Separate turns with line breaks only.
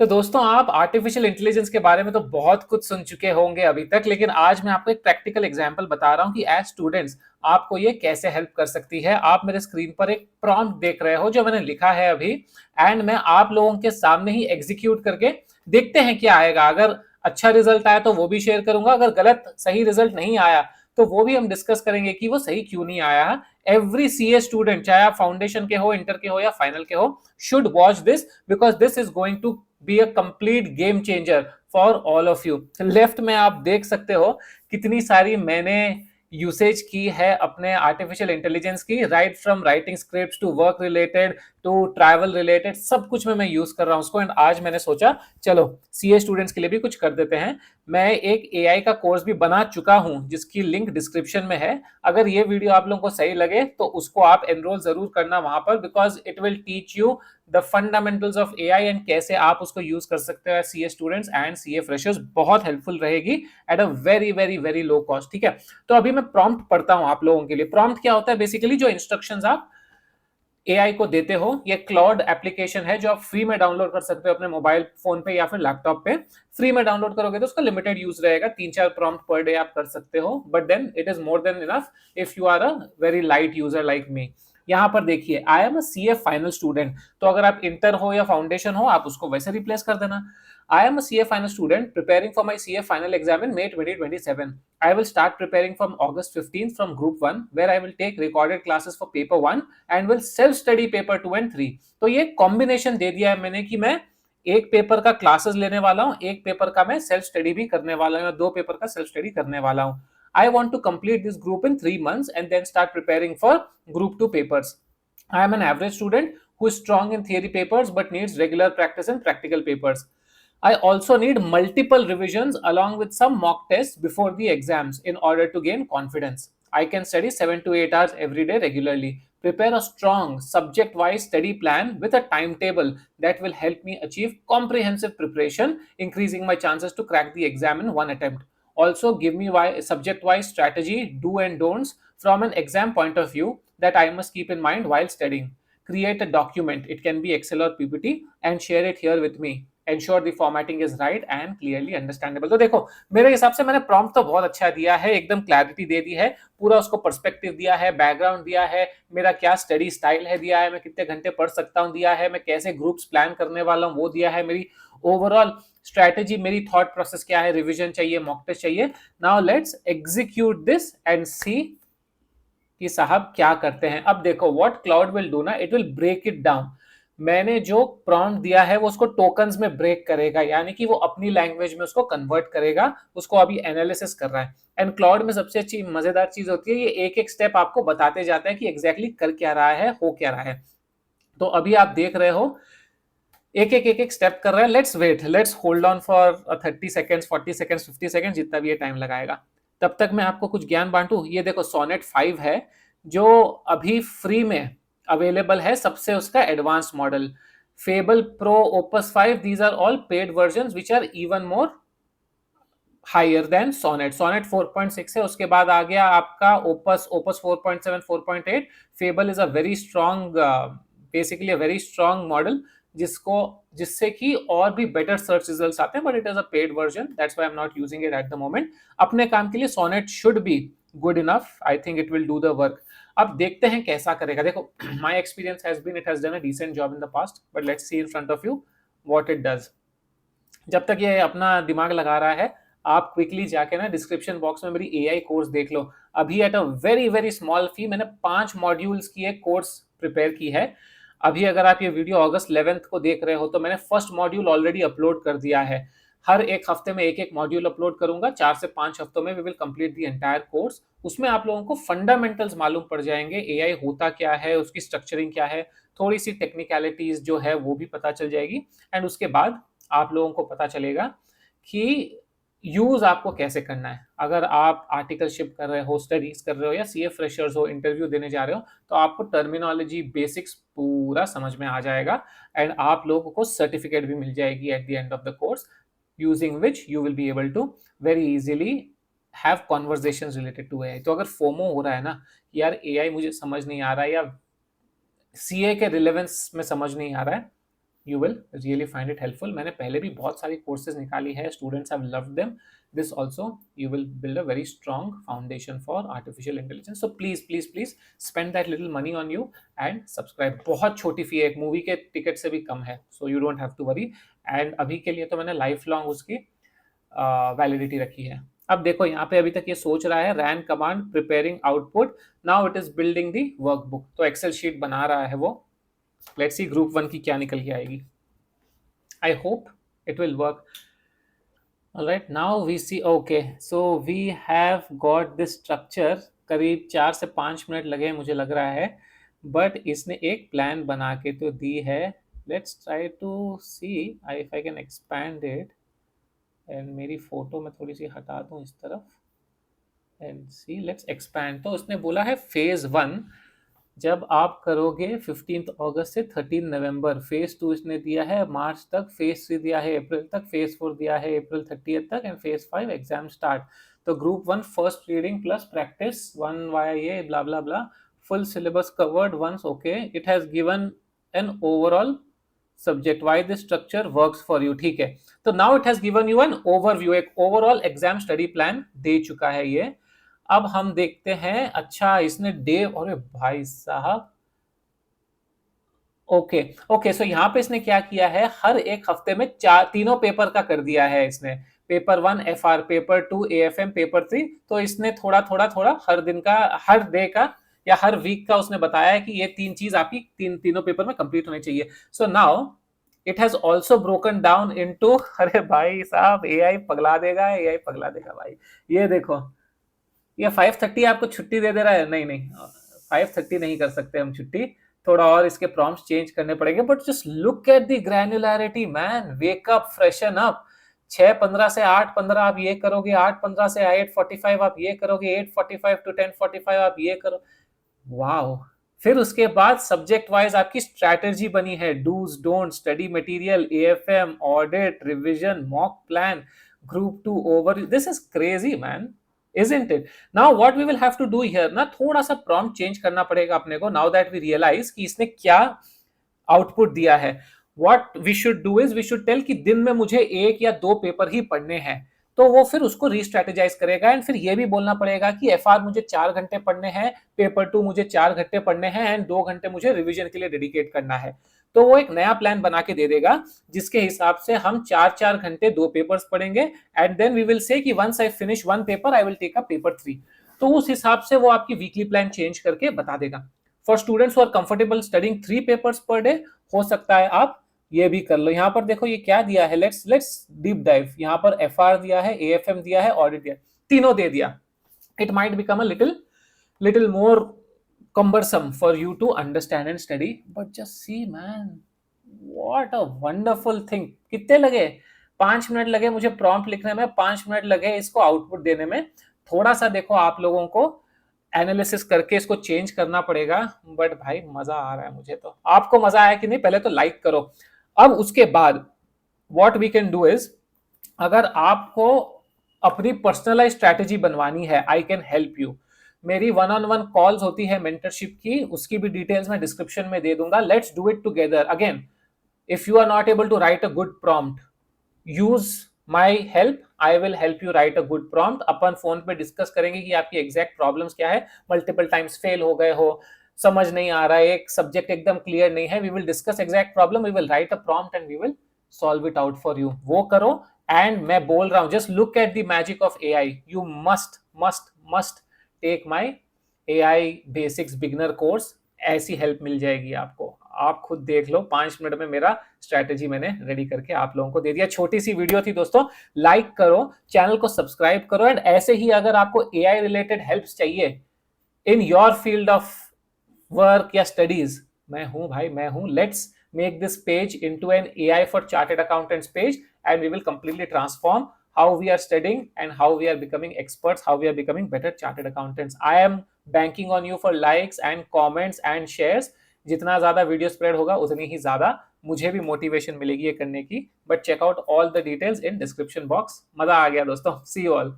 तो दोस्तों, आप आर्टिफिशियल इंटेलिजेंस के बारे में तो बहुत कुछ सुन चुके होंगे अभी तक, लेकिन आज मैं आपको एक प्रैक्टिकल एग्जांपल बता रहा हूं कि एज स्टूडेंट्स आपको ये कैसे हेल्प कर सकती है। आप मेरे स्क्रीन पर एक प्रॉम्प्ट देख रहे हो जो मैंने लिखा है अभी, एंड मैं आप लोगों के सामने ही एग्जीक्यूट करके देखते हैं क्या आएगा। अगर अच्छा रिजल्ट आया तो वो भी शेयर करूंगा, अगर गलत सही रिजल्ट नहीं आया तो वो भी हम डिस्कस करेंगे कि वो सही क्यों नहीं आया है। एवरी सीए स्टूडेंट, चाहे आप फाउंडेशन के हो, इंटर के हो या फाइनल के हो, should watch this because this is going to be a complete game changer for all of you. Left में आप देख सकते हो कितनी सारी मैंने यूसेज की है अपने आर्टिफिशियल इंटेलिजेंस की। Right from writing scripts to work related to travel related, सब कुछ में मैं यूज कर रहा हूं उसको। एंड आज मैंने सोचा चलो सीए स्टूडेंट्स के लिए भी कुछ कर देते हैं। मैं एक एआई का कोर्स भी बना चुका हूं जिसकी लिंक डिस्क्रिप्शन में है। अगर ये वीडियो आप लोगों को सही लगे तो उसको आप एनरोल जरूर करना वहां पर, because it will teach you the fundamentals of AI and कैसे आप उसको यूज कर सकते हो CA students and CA freshers. बहुत हेल्पफुल रहेगी eight a very very very low cost. ठीक है, तो अभी मैं प्रॉम्प्ट पढ़ता हूं आप लोगों के लिए। प्रॉम्प्ट क्या होता है? बेसिकली जो इंस्ट्रक्शंस आप एआई को देते हो, ये क्लाउड एप्लीकेशन है जो आप फ्री में डाउनलोड कर सकते हो अपने मोबाइल फोन पे या फिर लैपटॉप पे। फ्री में डाउनलोड करोगे तो उसका लिमिटेड यूज रहेगा, 3-4 प्रॉम्प्ट पर डे आप कर सकते हो, but then it is more than enough if you are a very light user like me. यहां पर देखिए, I am a CA final student, तो अगर आप इंटर हो या फाउंडेशन हो आप उसको वैसे रिप्लेस कर देना। आई am a CA final student preparing for my CA final exam in May 2027. I will start preparing from August 15th from Group 1, where I will take recorded classes for Paper 1 and will self study Paper 2 and 3. तो ये combination दे दिया है मैंने कि मैं एक paper का classes लेने वाला हूं, एक पेपर का मैं सेल्फ स्टडी भी करने वाला हूं, या दो पेपर का सेल्फ स्टडी करने वाला हूं। I want to complete this group in 3 months and then start preparing for Group 2 papers. I am an average student who is strong in theory papers but needs regular practice in practical papers. I also need multiple revisions along with some mock tests before the exams in order to gain confidence. I can study 7 to 8 hours every day regularly. Prepare a strong subject wise study plan with a timetable that will help me achieve comprehensive preparation, increasing my chances to crack the exam in one attempt. Also, give me subject wise strategy, do and don'ts from an exam point of view that I must keep in mind while studying. Create a document, it can Excel or PPT, and share it here with me. Ensure the formatting is right and clearly understandable. तो देखो, मेरे हिसाब से मैंने prompt तो बहुत अच्छा दिया है, एकदम क्लैरिटी दे दी है, पूरा उसको पर्सपेक्टिव दिया है, बैकग्राउंड दिया है, मेरा क्या स्टडी स्टाइल है दिया है, मैं कितने घंटे पढ़ सकता हूँ दिया है, मैं कैसे ग्रुप्स प्लान करने वाला हूँ वो दिया है, मेरी ओवरऑल स्ट्रैटेजी, मेरी थॉट प्रोसेस क्या है, रिविजन चाहिए, मॉक टेस्ट चाहिए। Now let's execute this and see कि साहब क्या करते हैं। अब देखो, व्हाट क्लाउड विल डू ना, it will break it down. मैंने जो प्रॉम्प्ट दिया है वो उसको टोकन्स में ब्रेक करेगा, यानी कि वो अपनी लैंग्वेज में उसको कन्वर्ट करेगा, उसको अभी एनालिसिस कर रहा है। एंड क्लाउड में सबसे अच्छी मजेदार चीज होती है, ये एक एक स्टेप आपको बताते जाता है कि एग्जैक्टली कर क्या रहा है, हो क्या रहा है। तो अभी आप देख रहे हो एक एक स्टेप कर रहा है। Let's wait, let's hold on for 30 seconds, 40 seconds, 50 seconds, जितना भी ये टाइम लगाएगा। तब तक मैं आपको कुछ ज्ञान बांटू। ये देखो, सोनेट 5 है जो अभी फ्री में अवेलेबल है, सबसे उसका advance model. Fable pro, Opus 5, these are all paid version which are even more higher than Sonnet. Sonnet 4.6 है, उसके बाद आ गया आपका Opus, Opus 4.7, 4.8। Fable is a very strong, basically a very strong model, जिसको जिससे कि और भी बेटर सर्च रिजल्ट्स आते हैं, but it is a paid version, that's why I am not using it at the moment. अपने काम के लिए Sonnet should be good enough, I think it will do the work. अब देखते हैं कैसा करेगा। देखो, my experience has been it has done a decent job in the past, but let's see in front of you what it does. जब तक ये अपना दिमाग लगा रहा है, आप क्विकली जाके ना डिस्क्रिप्शन बॉक्स में मेरी एआई कोर्स देख लो। अभी at a very very small fee मैंने 5 मॉड्यूल्स की एक कोर्स प्रिपेयर की है। अभी अगर आप ये वीडियो अगस्त 11 को देख रहे हो तो मैंने फर्स्ट मॉड्यूल ऑलरेडी अपलोड कर दिया है। हर एक हफ्ते में एक एक मॉड्यूल अपलोड करूंगा, 4 से 5 हफ्तों में we will complete the entire course. उसमें आप लोगों को फंडामेंटल्स मालूम पड़ जाएंगे, एआई होता क्या है, उसकी स्ट्रक्चरिंग क्या है, थोड़ी सी टेक्निकलिटीज जो है वो भी पता चल जाएगी। एंड उसके बाद आप लोगों को पता चलेगा कि यूज आपको कैसे करना है। अगर आप आर्टिकलशिप कर रहे हो, स्टडीज कर रहे हो, या सीए फ्रेशर्स हो, इंटरव्यू देने जा रहे हो, तो आपको टर्मिनोलॉजी बेसिक्स पूरा समझ में आ जाएगा। एंड आप लोगों को सर्टिफिकेट भी मिल जाएगी at the end of the course, using which you will be able to very easily have conversation related to AI. तो अगर फोमो हो रहा है ना कि यार एआई मुझे समझ नहीं आ रहा है, या सीए के रिलेवेंस में समझ नहीं आ रहा है, you will really find it helpful. मैंने पहले भी बहुत सारी courses निकाली है, students have loved them. This also you will build a very strong foundation for artificial intelligence. So please spend that little money on you and subscribe. बहुत छोटी फी है, एक मूवी के टिकट से भी कम है, so you don't have to worry. And अभी के लिए तो मैंने लाइफ लॉन्ग उसकी वैलिडिटी रखी है. अब देखो यहाँ पे अभी तक ये सोच रहा है ran command preparing output, now it is building the workbook. तो एक्सेल शीट बना रहा है वो. लेट्स सी ग्रुप 1 की क्या निकल के आएगी. I hope it will work. Alright, now we see. Okay, so we have got this structure. करीब 4 से 5 मिनट लगे मुझे लग रहा है, बट इसने एक प्लान बना के तो दी है. Let's try to see if I can expand it. And मेरी फोटो में थोड़ी सी हटा दूं इस तरफ. And see, let's expand. तो उसने बोला है फेज 1 जब आप करोगे 15 अगस्त से 13 नवंबर. फेज 2 इसने दिया है मार्च तक. फेज 3 दिया है अप्रैल तक. फेज 4 दिया है अप्रैल 30 तक. And phase 5 exam start. तो group 1 first reading plus practice 1 YA blah blah blah. Full syllabus covered once. Okay, it has given an overall subject wise this structure works for you. ठीक है, तो now it has given you an overview, एक overall exam study plan दे चुका है ये. अब हम देखते हैं. अच्छा, इसने डे, अरे भाई साहब. ओके ओके, सो यहाँ पे इसने क्या किया है, हर एक हफ्ते में तीनों पेपर का कर दिया है इसने. Paper 1 FR, paper 2 AFM, paper 3. तो इसने थोड़ा थोड़ा थोड़ा हर दिन का, हर डे का या हर वीक का उसने बताया है कि ये 3 चीज आपकी तीनों पेपर में कंप्लीट होनी चाहिए. So now it has also broken down into. अरे भाई साहब, एआई पगला देगा, एआई पगला देगा भाई. ये देखो, ये 5:30 आपको छुट्टी दे दे रहा है. नहीं नहीं, 5:30 नहीं कर सकते हम छुट्टी. थोड़ा और इसके प्रॉम्प्ट्स चेंज करने पड़ेंगे. But just look at the granularity man. Wake up, freshen up. 6:15 से 8:15 आप ये करोगे. 8:15 से 8:45 आप ये करोगे. 8:45 to 10:45 आप ये करो. वाओ. फिर उसके बाद सब्जेक्ट वाइज आपकी स्ट्रैटेजी बनी है. Dos don't, study material, AFM, audit, revision, mock plan, group 2 over. This is crazy man, isn't it? Now what we will have to do here ना, थोड़ा सा prompt change करना पड़ेगा अपने को. Now that we realize कि इसने क्या आउटपुट दिया है, what we should do is we should tell कि दिन में मुझे 1 या 2 पेपर ही पढ़ने हैं. तो वो फिर उसको रीस्ट्रेटेजाइज करेगा. एंड फिर ये भी बोलना पड़ेगा कि FR मुझे 4 घंटे पढ़ने हैं, पेपर 2 मुझे 4 घंटे पढ़ने हैं, एंड 2 घंटे मुझे रिवीजन के लिए डेडिकेट करना है. तो वो एक नया प्लान बना के दे देगा जिसके हिसाब से हम 4-4 घंटे 2 पेपर्स पढ़ेंगे. And then we will say कि once I finish 1 paper I will take a paper 3. तो उस हिसाब से वो आपकी वीकली प्लान चेंज करके बता देगा. For students who are comfortable studying 3 papers per day, हो सकता है आप ये भी कर लो. यहाँ पर देखो ये क्या दिया है. Let's deep dive. यहाँ पर FR दिया है, AFM दिया है, ऑडिट दिया, तीनों दे दिया. It might become a little more cumbersome for you to understand and study, but just see man, what a wonderful thing. कितने लगे? 5 मिनट लगे मुझे प्रॉम्प्ट लिखने में, 5 मिनट लगे इसको आउटपुट देने में. थोड़ा सा देखो आप लोगों को एनालिसिस करके इसको चेंज करना पड़ेगा. बट भाई मजा आ रहा है मुझे. तो आपको मजा आया कि नहीं, पहले तो लाइक करो. अब उसके बाद what we can do is, अगर आपको अपनी पर्सनलाइज स्ट्रैटेजी बनवानी है, आई कैन हेल्प यू. मेरी 1-on-1 कॉल्स होती है मेंटरशिप की, उसकी भी डिटेल्स मैं डिस्क्रिप्शन में दे दूंगा. Let's do it together. Again, if you are not able to write a good prompt, use my help. I will help you write a good prompt. अपन फोन पे डिस्कस करेंगे कि आपकी एग्जैक्ट प्रॉब्लम्स क्या है. मल्टीपल टाइम्स फेल हो गए हो, समझ नहीं आ रहा है, एक सब्जेक्ट एकदम क्लियर नहीं है. We will discuss exact problem, we will write a prompt and we will solve it out for you. वो करो. एंड मैं बोल रहा हूं, just look at the magic of AI. You must must must take my AI basics beginner course. ऐसी help मिल जाएगी आपको. आप खुद देख लो, 5 मिनट में मेरा स्ट्रैटेजी मैंने रेडी करके आप लोगों को दे दिया. छोटी सी वीडियो थी दोस्तों. लाइक करो, चैनल को सब्सक्राइब करो. एंड ऐसे ही अगर आपको AI रिलेटेड हेल्प्स चाहिए in your field of work या स्टडीज, मैं हूं भाई, मैं हूं. Let's make this page into an AI for chartered accountants page, and we will completely transform how we are studying and how we are becoming experts, how we are becoming better chartered accountants. I am banking on you for likes and comments and shares. जितना ज्यादा video spread होगा उतनी ही ज्यादा मुझे भी motivation मिलेगी ये करने की. But check out all the details in description box. मजा आ गया दोस्तों. See you all.